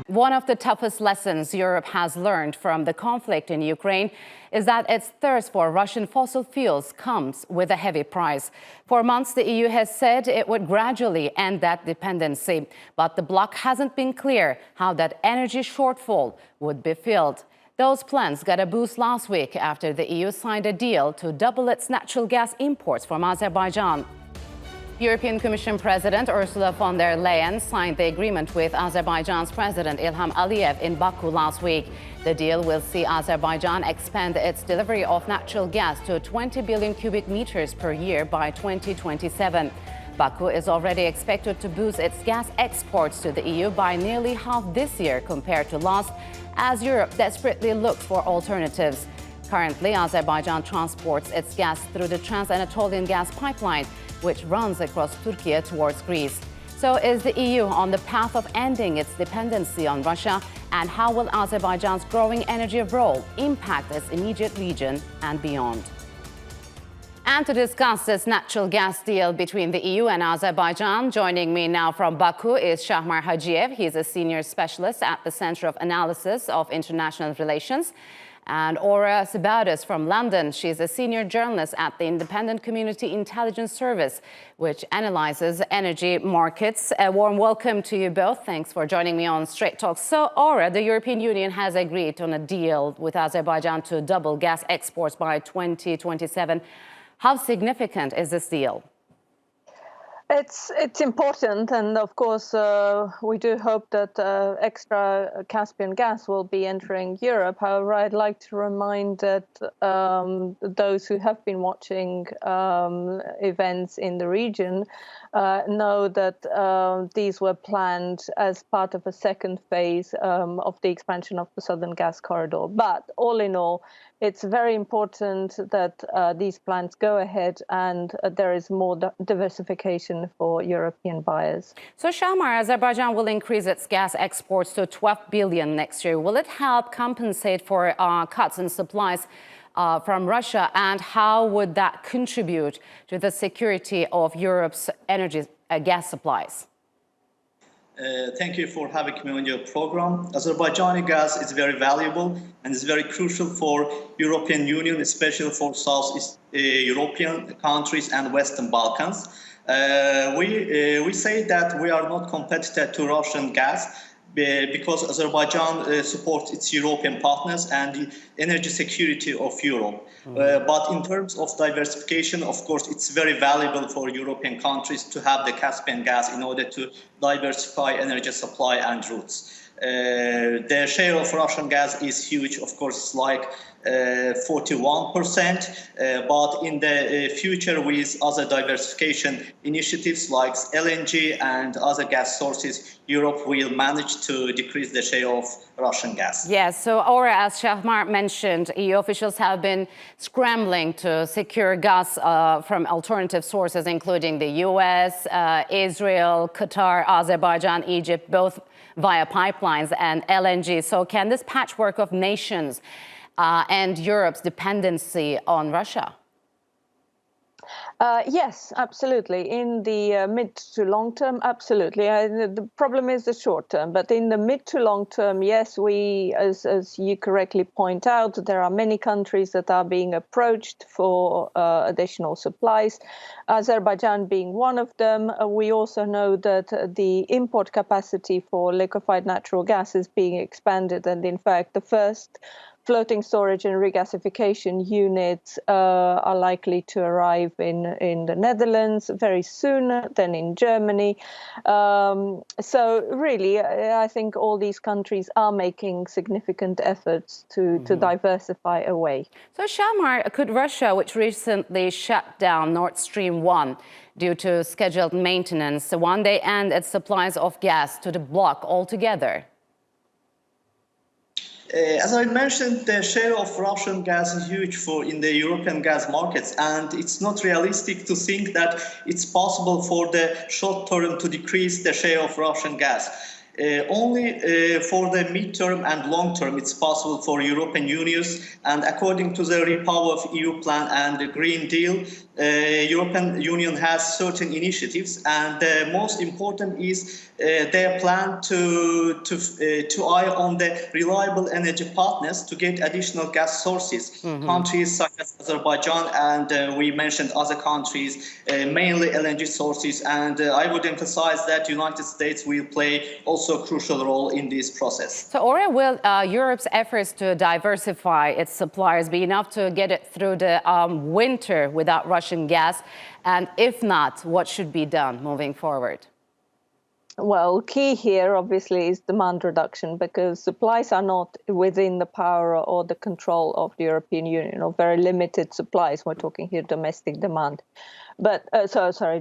One of the toughest lessons Europe has learned from the conflict in Ukraine is that its thirst for Russian fossil fuels comes with a heavy price. For months, the EU has said it would gradually end that dependency, but the bloc hasn't been clear how that energy shortfall would be filled. Those plans got a boost last week after the EU signed a deal to double its natural gas imports from Azerbaijan. European Commission President Ursula von der Leyen signed the agreement with Azerbaijan's President Ilham Aliyev in Baku last week. The deal will see Azerbaijan expand its delivery of natural gas to 20 billion cubic meters per year by 2027. Baku is already expected to boost its gas exports to the EU by nearly half this year compared to last, as Europe desperately looks for alternatives. Currently, Azerbaijan transports its gas through the Trans-Anatolian Gas Pipeline, which runs across Türkiye towards Greece. So is the EU on the path of ending its dependency on Russia? And how will Azerbaijan's growing energy role impact its immediate region and beyond? And to discuss this natural gas deal between the EU and Azerbaijan, joining me now from Baku is Shahmar Hajiyev. He is a senior specialist at the Center of Analysis of International Relations. And Aura Sabadus from London. She's a senior journalist at the Independent Community Intelligence Service, which analyzes energy markets. A warm welcome to you both. Thanks for joining me on Straight Talk. So, Aura, the European Union has agreed on a deal with Azerbaijan to double gas exports by 2027. How significant is this deal? It's important, and of course we do hope that extra Caspian gas will be entering Europe. However, I'd like to remind that those who have been watching events in the region know that these were planned as part of a second phase of the expansion of the Southern Gas Corridor. But all in all, it's very important that these plans go ahead and there is more diversification for European buyers. So, Shahmar, Azerbaijan will increase its gas exports to 12 billion next year. Will it help compensate for cuts in supplies from Russia? And how would that contribute to the security of Europe's energy gas supplies? Thank you for having me on your program. Azerbaijani gas is very valuable and is very crucial for European Union, especially for Southeast European countries and Western Balkans. We say that we are not competitor to Russian gas because Azerbaijan supports its European partners and the energy security of Europe. But in terms of diversification, of course, it's very valuable for European countries to have the Caspian gas in order to diversify energy supply and routes. The share of Russian gas is huge. Of course, it's like 41%, but in the future with other diversification initiatives like LNG and other gas sources, Europe will manage to decrease the share of Russian gas. Yes, so Aura, as Shahmar mentioned, EU officials have been scrambling to secure gas from alternative sources, including the US, Israel, Qatar, Azerbaijan, Egypt, both via pipelines and LNG. So can this patchwork of nations and Europe's dependency on Russia? Yes, absolutely. In the mid to long term, absolutely. The problem is the short term, but in the mid to long term, yes, we, as you correctly point out, there are many countries that are being approached for additional supplies, Azerbaijan being one of them. We also know that the import capacity for liquefied natural gas is being expanded, and in fact, the first floating storage and regasification units are likely to arrive in the Netherlands very soon, then in Germany. So really, I think all these countries are making significant efforts to diversify away. So, Shahmar, could Russia, which recently shut down Nord Stream 1 due to scheduled maintenance, one day end its supplies of gas to the bloc altogether? As I mentioned, the share of Russian gas is huge in the European gas markets, and it's not realistic to think that it's possible for the short term to decrease the share of Russian gas. Only for the midterm and long term it's possible for European Union, and according to the Repower of EU plan and the Green Deal, European Union has certain initiatives, and the most important is their plan to eye on the reliable energy partners to get additional gas sources. Countries such as Azerbaijan and we mentioned other countries, mainly LNG sources, and I would emphasize that United States will play also a crucial role in this process. So, Ora, will Europe's efforts to diversify its suppliers be enough to get it through the winter without Russian gas? And if not, what should be done moving forward? Well, key here obviously is demand reduction, because supplies are not within the power or the control of the European Union, or very limited supplies. We're talking here domestic demand. But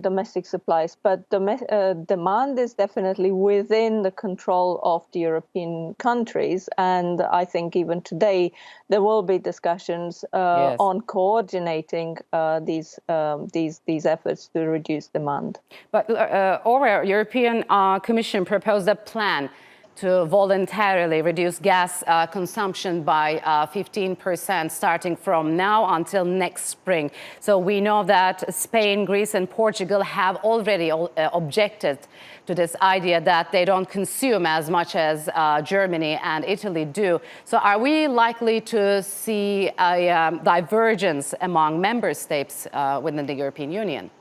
domestic supplies. But demand is definitely within the control of the European countries, and I think even today there will be discussions on coordinating these efforts to reduce demand. But European Commission proposed a plan to voluntarily reduce gas consumption by 15% starting from now until next spring. So we know that Spain, Greece and Portugal have already objected to this idea that they don't consume as much as Germany and Italy do. So are we likely to see a divergence among member states within the European Union?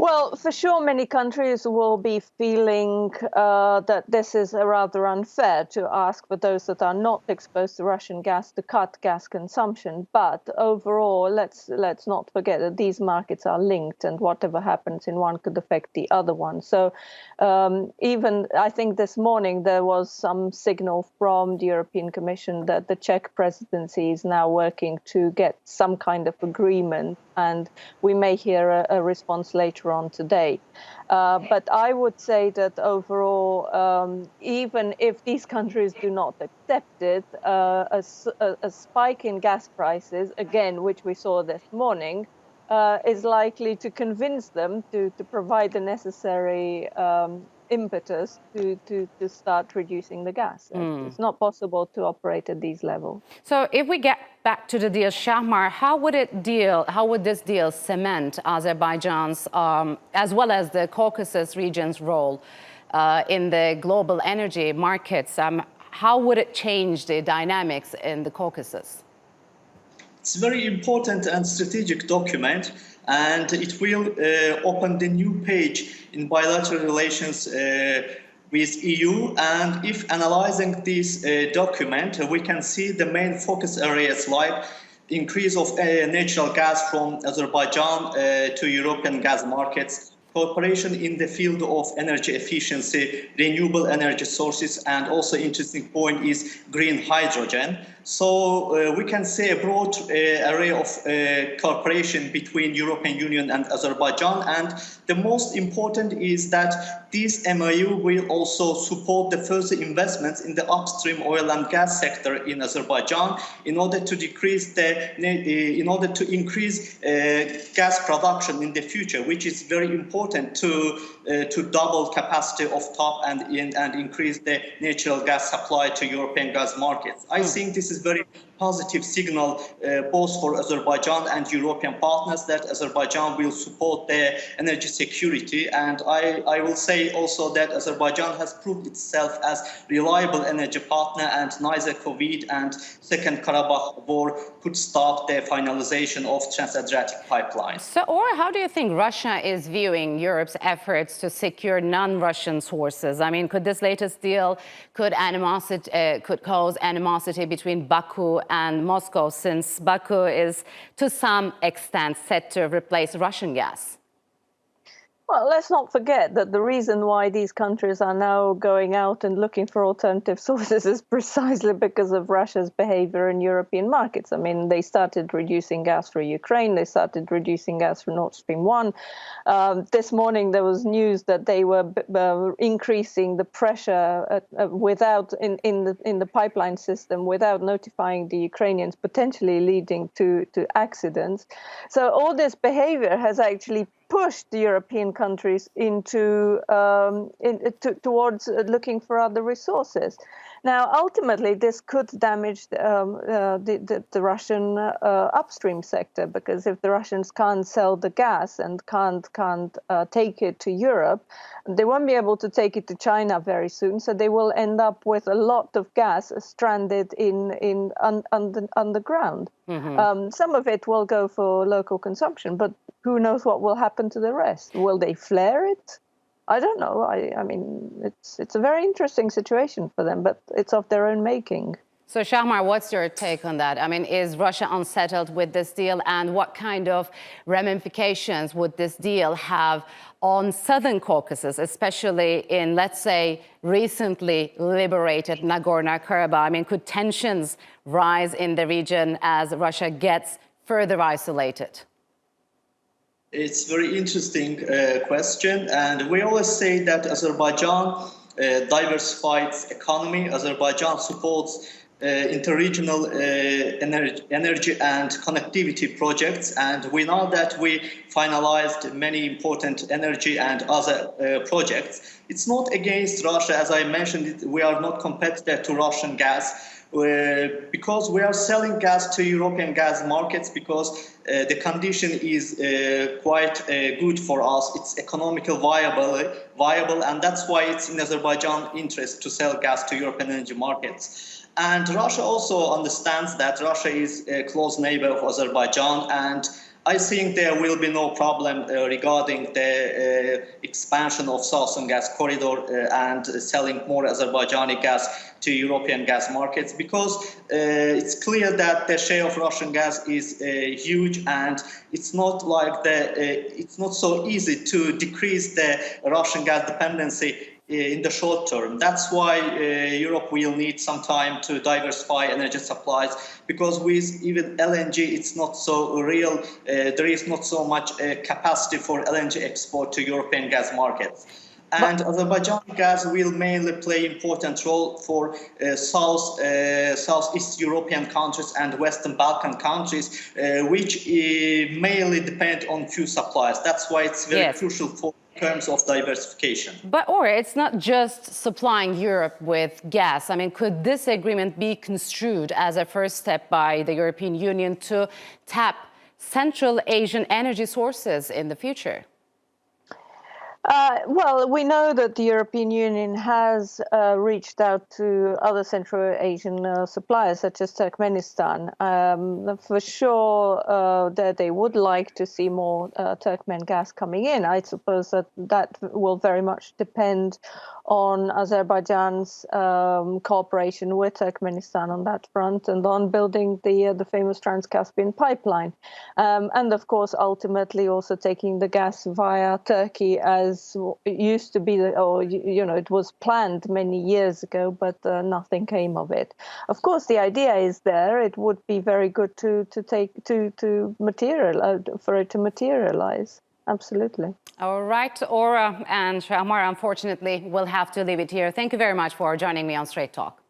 Well, for sure, many countries will be feeling that this is rather unfair to ask for those that are not exposed to Russian gas to cut gas consumption. But overall, let's not forget that these markets are linked, and whatever happens in one could affect the other one. So even I think this morning there was some signal from the European Commission that the Czech presidency is now working to get some kind of agreement, and we may hear a response later on today. But I would say that overall, even if these countries do not accept it, a spike in gas prices, again, which we saw this morning, is likely to convince them to provide the necessary impetus to start reducing the gas. It's not possible to operate at these levels. So if we get back to the deal, Shahmar, how would this deal cement Azerbaijan's as well as the Caucasus region's role in the global energy markets? How would it change the dynamics in the Caucasus? It's a very important and strategic document, and it will open the new page in bilateral relations with EU. And if analyzing this document, we can see the main focus areas like increase of natural gas from Azerbaijan to European gas markets, cooperation in the field of energy efficiency, renewable energy sources, and also interesting point is green hydrogen. So we can say a broad array of cooperation between European Union and Azerbaijan, and the most important is that this MOU will also support the further investments in the upstream oil and gas sector in Azerbaijan in order to increase gas production in the future, which is very important to double capacity of TAP and increase the natural gas supply to European gas markets. I think this is very positive signal both for Azerbaijan and European partners that Azerbaijan will support their energy security. And I will say also that Azerbaijan has proved itself as reliable energy partner, and neither COVID and Second Karabakh War could stop the finalization of Trans-Adriatic Pipeline. So, Ora, how do you think Russia is viewing Europe's efforts to secure non-Russian sources? I mean, could this latest deal could cause animosity between Baku and Moscow, since Baku is to some extent set to replace Russian gas? Well, let's not forget that the reason why these countries are now going out and looking for alternative sources is precisely because of Russia's behavior in European markets. I mean, they started reducing gas for Ukraine. They started reducing gas for Nord Stream 1. This morning, there was news that they were increasing the pressure in the pipeline system without notifying the Ukrainians, potentially leading to accidents. So all this behavior has actually pushed the European countries towards looking for other resources. Now, ultimately, this could damage the Russian upstream sector, because if the Russians can't sell the gas and can't take it to Europe, they won't be able to take it to China very soon. So they will end up with a lot of gas stranded underground. Mm-hmm. Some of it will go for local consumption, but who knows what will happen to the rest? Will they flare it? I don't know. I mean, it's a very interesting situation for them, but it's of their own making. So, Shahmar, what's your take on that? I mean, is Russia unsettled with this deal? And what kind of ramifications would this deal have on Southern Caucasus, especially in, let's say, recently liberated Nagorno-Karabakh? I mean, could tensions rise in the region as Russia gets further isolated? It's a very interesting question, and we always say that Azerbaijan diversified economy. Azerbaijan supports interregional energy and connectivity projects, and we know that we finalized many important energy and other projects. It's not against Russia, as I mentioned. We are not competitor to Russian gas. Because we are selling gas to European gas markets, because the condition is quite good for us. It's economically viable, and that's why it's in Azerbaijan's interest to sell gas to European energy markets. And Russia also understands that Russia is a close neighbor of Azerbaijan, and I think there will be no problem regarding the expansion of Southern Gas Corridor and selling more Azerbaijani gas to European gas markets, because it's clear that the share of Russian gas is huge, and it's not like it's not so easy to decrease the Russian gas dependency in the short term. That's why Europe will need some time to diversify energy supplies, because with even LNG, it's not so real. There is not so much capacity for LNG export to European gas markets. And Azerbaijan gas will mainly play important role for Southeast European countries and Western Balkan countries, which mainly depend on few suppliers. That's why it's very crucial for terms of diversification. But it's not just supplying Europe with gas. I mean, could this agreement be construed as a first step by the European Union to tap Central Asian energy sources in the future? Well, we know that the European Union has reached out to other Central Asian suppliers, such as Turkmenistan. For sure, that they would like to see more Turkmen gas coming in. I suppose that will very much depend on Azerbaijan's cooperation with Turkmenistan on that front, and on building the famous Trans-Caspian pipeline. And of course, ultimately also taking the gas via Turkey, as it used to be, it was planned many years ago, but nothing came of it. Of course, the idea is there. It would be very good for it to materialize. Absolutely. All right, Ora and Shahmar, unfortunately, we'll have to leave it here. Thank you very much for joining me on Straight Talk.